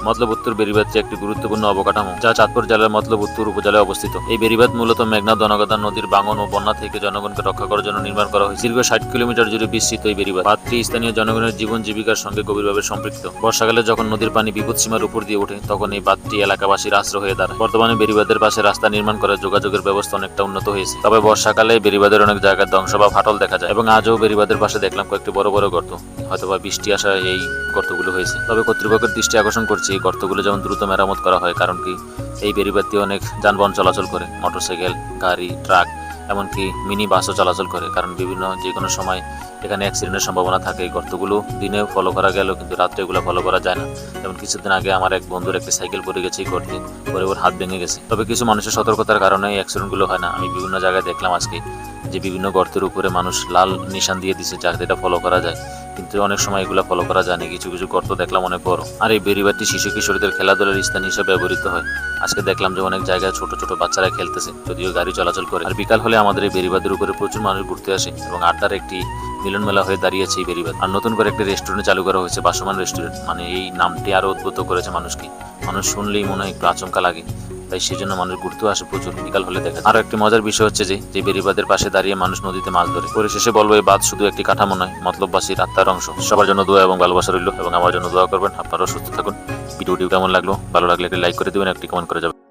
মতলব উত্তর বেড়িবাঁধটি একটি গুরুত্বপূর্ণ অবকাঠামো যা চাঁদপুর জেলার মতলব উত্তর উপজেলায় অবস্থিত। এই বেড়িবাঁধ মূলত মেঘনা দনগদা নদীর ভাঙন ও বন্যা থেকে জনগণকে রক্ষা করার জন্য নির্মাণ করা হয়েছে। দীর্ঘ 60 কিলোমিটার জুড়ে বিস্তৃত এই বেড়িবাঁধ। বাঁধটি স্থানীয় জনগণের জীবন জীবিকার সঙ্গে গভীরভাবে সম্পৃক্ত। বর্ষাকালে যখন নদীর পানি বিপদসীমার উপর দিয়ে ওঠে তখন এই বাঁধটি এলাকাবাসীর আশ্রয় হয়ে দাঁড়ায়। বর্তমানে বেড়িবাঁধের পাশে রাস্তা নির্মাণ করে যোগাযোগের ব্যবস্থা অনেকটা উন্নত হয়েছে। তবে বর্ষাকালে বেড়িবাঁধের অনেক জায়গায় ধ্বংস বা ফাটল দেখা যায় এবং আজও বেড়িবাঁধের পাশে দেখলাম কয়েকটি বড় বড় গর্ত। হয়তোবা বৃষ্টি আসা এই গর্তগুলো হয়েছে। তবে কর্তৃপক্ষের দৃষ্টি আকর্ষণ করছে এই গর্তগুলো যেমন দ্রুত মেরামত করা হয়, কারণ কি এই বেড়িবাঁধ দিয়ে অনেক যানবাহন চলাচল করে, মোটরসাইকেল, গাড়ি, ট্রাক, এমনকি মিনি বাসও চলাচল করে। কারণ বিভিন্ন যে কোনো সময় এখানে অ্যাক্সিডেন্টের সম্ভাবনা থাকে। এই গর্তগুলো দিনে ফলো করা গেলেও কিন্তু রাত্রে এগুলো ফলো করা যায় না। যেমন কিছুদিন আগে আমার এক বন্ধুর একটি সাইকেল পড়ে গেছে এই গর্তে, পরে ওর হাত ভেঙে গেছে। তবে কিছু মানুষের সতর্কতার কারণে এই অ্যাক্সিডেন্টগুলো হয় না। আমি বিভিন্ন জায়গায় দেখলাম আজকে যে বিভিন্ন গর্তের উপরে মানুষ লাল নিশান দিয়ে দিছে যাতে এটা ফলো করা যায়, কিন্তু অনেক সময় এগুলো ফলো করা যায় না। কিছু কিছু গর্ত দেখলাম অনেক বড়। আর এই বেড়িবাঁধটি শিশু কিশোরীদের খেলাধুলার স্থান হিসেবে ব্যবহৃত হয়। আজকে দেখলাম যে অনেক জায়গায় ছোট ছোট বাচ্চারা খেলতেছে, যদিও গাড়ি চলাচল করে। আর বিকাল হলে আমাদের এই বেড়িবাঁধের উপরে প্রচুর মানুষ ঘুরতে আসে এবং আড্ডার একটি মিলন মেলা হয়ে দাঁড়িয়েছে এই বেড়িবাঁধ। আর নতুন করে একটি রেস্টুরেন্ট চালু করা হয়েছে, ভাসমান রেস্টুরেন্ট। মানে এই নামটি আরো উদ্বুদ্ধ করেছে মানুষকে। মানুষ শুনলেই মনে হয় একটু আচমকা লাগে, তাই সেজন্য মানুষ ঘুরতেও আসে প্রচুর বিকাল হলে দেখা যায়। আরো একটি মজার বিষয় হচ্ছে যে বেড়িবাঁধের পাশে দাঁড়িয়ে মানুষ নদীতে মাছ ধরে। পরিশেষে বলবো এই বাঁধ শুধু একটি কাঠামো নয়, মতলববাসীর আত্মার অংশ। সবার জন্য দোয়া এবং ভালোবাসা রইল এবং আমার জন্য দোয়া করবেন। আপনারাও সুস্থ থাকুন। ভিডিওটি কেমন লাগলো? ভালো লাগলে একটি লাইক করে দিবেন, একটি কমেন্ট করে যাবেন।